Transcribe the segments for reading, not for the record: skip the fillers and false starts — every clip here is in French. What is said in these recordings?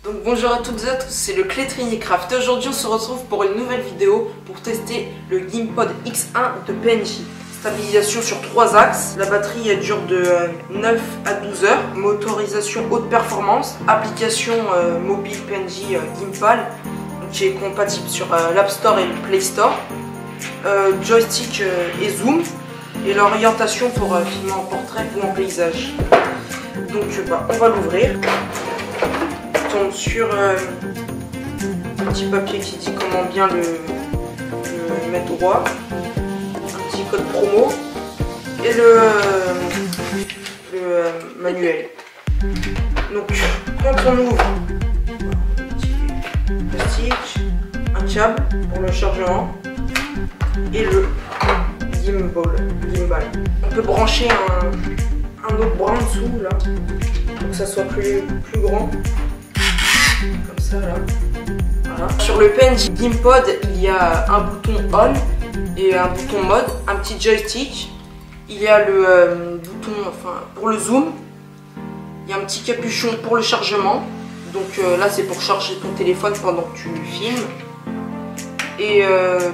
Donc bonjour à toutes et à tous, c'est le Clé Trinity-Craft. Aujourd'hui on se retrouve pour une nouvelle vidéo pour tester le GamePod X1 de PNJ. Stabilisation sur 3 axes, la batterie elle dure de 9 à 12 heures, motorisation haute performance, application mobile PNJ Gimbal qui est compatible sur l'App Store et le Play Store, joystick et zoom, et l'orientation pour filmer en portrait ou en paysage. Donc on va l'ouvrir. On tombe sur un petit papier qui dit comment bien le mettre droit, un petit code promo et le manuel. Donc quand on ouvre, un petit plastique, un câble pour le chargement et le gimbal. On peut brancher un autre bras en dessous là pour que ça soit plus grand. Comme ça là. Voilà. Sur le PNJ GamePod, il y a un bouton on et un bouton mode, un petit joystick. Il y a le bouton pour le zoom. Il y a un petit capuchon pour le chargement. Donc là c'est pour charger ton téléphone pendant que tu filmes. Et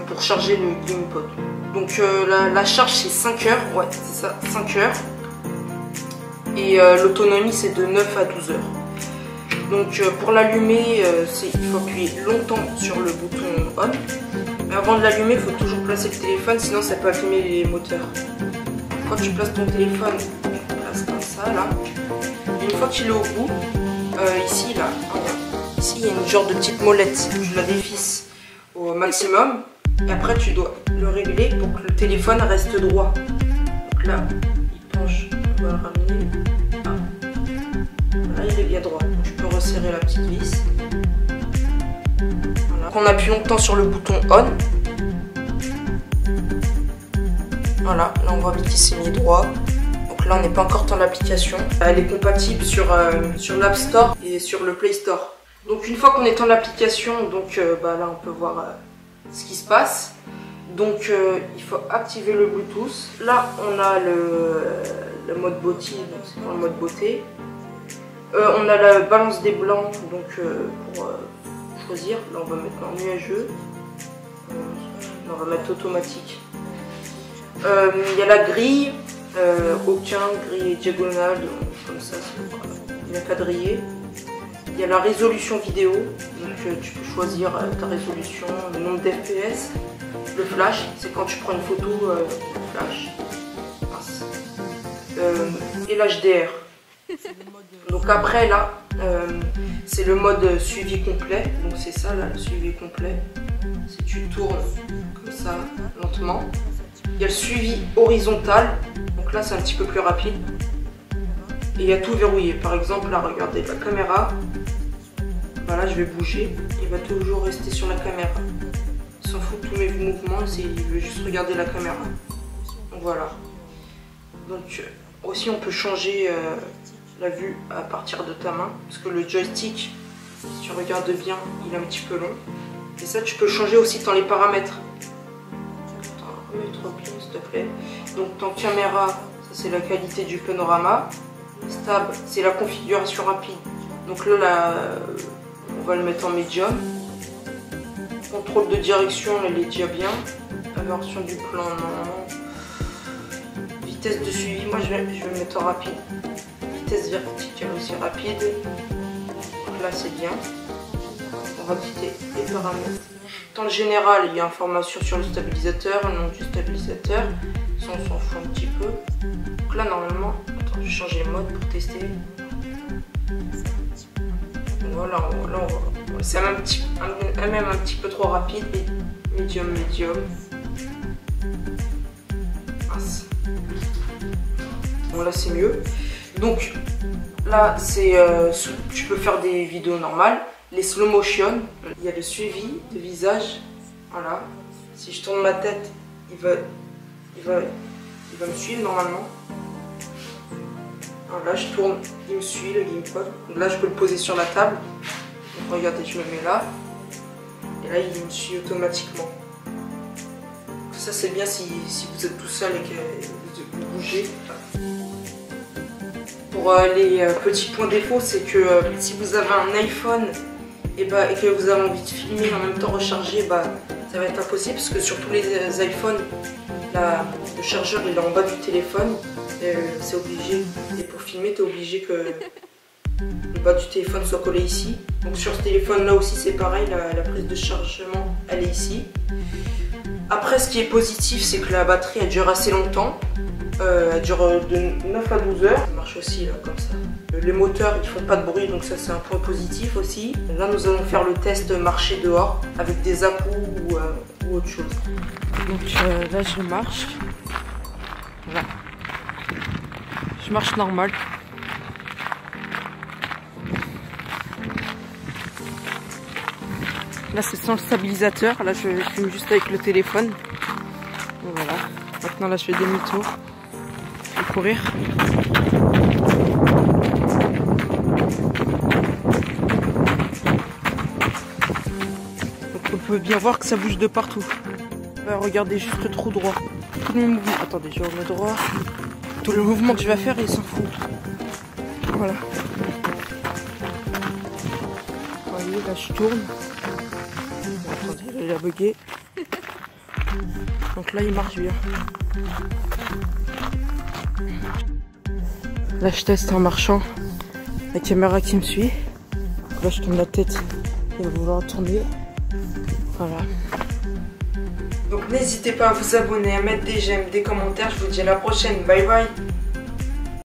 pour charger le GamePod. Donc la charge c'est 5 heures. Ouais c'est ça, 5 heures. Et l'autonomie c'est de 9 à 12 heures. Donc pour l'allumer, il faut appuyer longtemps sur le bouton on. Mais avant de l'allumer, il faut toujours placer le téléphone, sinon ça peut allumer les moteurs. Quand tu places ton téléphone, tu places comme ça là. Et une fois que tu l'as au bout, ici là, ici il y a une genre de petite molette. Je la dévisse au maximum. Et après tu dois le régler pour que le téléphone reste droit. Donc là, il penche, on va le ramener. Là il est bien droit. Je peux resserrer la petite vis. Voilà. On appuie longtemps sur le bouton on. Voilà, là on voit qu'il s'est mis droit. Donc là on n'est pas encore dans l'application. Elle est compatible sur l'App Store et sur le Play Store. Donc une fois qu'on est dans l'application, donc là on peut voir ce qui se passe. Donc il faut activer le Bluetooth. Là on a le mode beauty, donc c'est pour le mode beauté. On a la balance des blancs, donc pour choisir. Là on va mettre en nuageux. Là, on va mettre automatique. Il y a la grille, aucun, grille diagonale, comme ça, il y a quadrillé. Il y a la résolution vidéo, donc tu peux choisir ta résolution, le nombre d'FPS. Le flash, c'est quand tu prends une photo, le flash. Et l'HDR. Donc après là, c'est le mode suivi complet. Donc c'est ça là, le suivi complet. Si tu tournes comme ça lentement. Il y a le suivi horizontal. Donc là c'est un petit peu plus rapide. Et il y a tout verrouillé. Par exemple là, regardez la caméra. Voilà, je vais bouger. Il va toujours rester sur la caméra. Il s'en fout de tous mes mouvements. Il veut juste regarder la caméra. Donc voilà. Donc aussi on peut changer la vue à partir de ta main, parce que le joystick, si tu regardes bien, il est un petit peu long. Et ça, tu peux changer aussi dans les paramètres. Attends, remets-toi bien, s'il te plaît. Donc, dans caméra, ça c'est la qualité du panorama. Stab, c'est la configuration rapide. Donc là, on va le mettre en médium. Contrôle de direction, elle est déjà bien. Inversion du plan, non. Vitesse de suivi, moi je vais le mettre en rapide. Vitesse verticale aussi rapide. Donc là c'est bien. On va quitter les paramètres. Dans le général, il y a information sur le stabilisateur, le nom du stabilisateur. Ça on s'en fout un petit peu. Donc là normalement, attends, je vais changer le mode pour tester. Voilà, là on voit. C'est même un petit peu trop rapide. Médium. Bon là c'est mieux. Donc là c'est tu peux faire des vidéos normales, les slow motion, il y a le suivi de visage. Voilà. Si je tourne ma tête, il va me suivre normalement. Alors là je tourne, il me suit le GamePod. Donc là je peux le poser sur la table. Donc regardez, je me mets là. Et là il me suit automatiquement. Ça c'est bien si vous êtes tout seul et que vous bougez. Pour les petits points défauts, c'est que si vous avez un iPhone et que vous avez envie de filmer en même temps recharger, ça va être impossible parce que sur tous les iPhones, le chargeur il est en bas du téléphone. C'est obligé. Et pour filmer, tu es obligé que le bas du téléphone soit collé ici. Donc sur ce téléphone là aussi c'est pareil, la prise de chargement elle est ici. Après ce qui est positif c'est que la batterie elle dure assez longtemps. Elle dure de 9 à 12 heures. Ça marche aussi là, comme ça. Les moteurs ils font pas de bruit donc ça c'est un point positif aussi. Là nous allons faire le test marcher dehors avec des à-coups ou autre chose. Donc là je marche. Voilà. Je marche normal. Là c'est sans le stabilisateur, là je filme juste avec le téléphone. Donc, voilà. Maintenant là je fais demi-tour. Je vais courir. Donc on peut bien voir que ça bouge de partout. Regardez juste trop droit. Tout le mouvement. Attendez, je remets droit. Tout le mouvement que je vais faire, il s'en fout. Voilà. Vous voyez, là je tourne. Attendez, là il a bugué. Donc là il marche bien. Là je teste en marchant. La caméra qui me suit. Là je tourne la tête. Il va vouloir tourner. Voilà. Donc n'hésitez pas à vous abonner, à mettre des j'aime, des commentaires. Je vous dis à la prochaine. Bye bye.